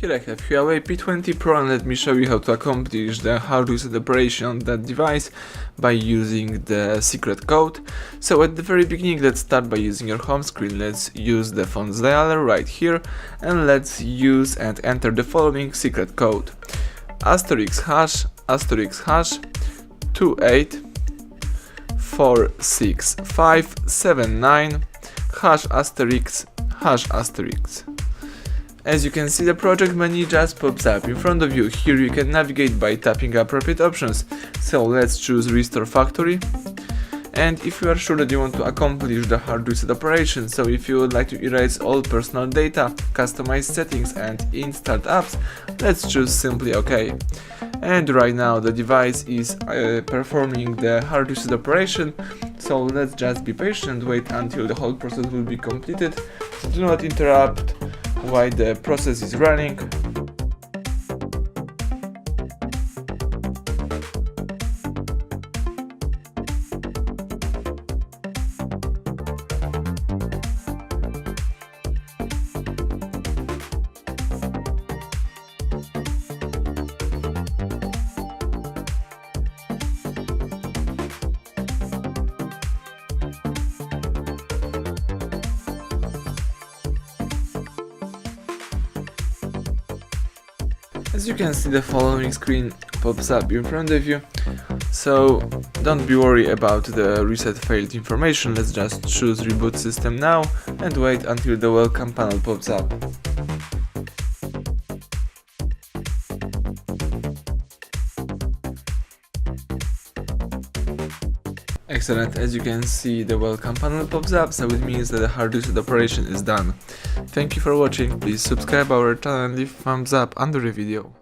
Here I have HUAWEI P20 Pro and let me show you how to accomplish the hard reset operation on that device by using the secret code. So at the very beginning, let's start by using your home screen. Let's use the phone's dialer right here and let's use and enter the following secret code: asterisk hash 284659 hash asterisk. As you can see, the project menu just pops up in front of you. Here you can navigate by tapping appropriate options. So let's choose Restore Factory. And if you are sure that you want to accomplish the hard reset operation, so if you would like to erase all personal data, customize settings and install apps, let's choose simply OK. And right now the device is performing the hard reset operation, so let's just be patient, wait until the whole process will be completed. Do not interrupt while the process is running. As you can see, the following screen pops up in front of you, so don't be worried about the reset failed information. Let's just choose Reboot System now and wait until the welcome panel pops up. Excellent, as you can see, the welcome panel pops up, so it means that the hard reset operation is done. Thank you for watching, please subscribe our channel and leave thumbs up under the video.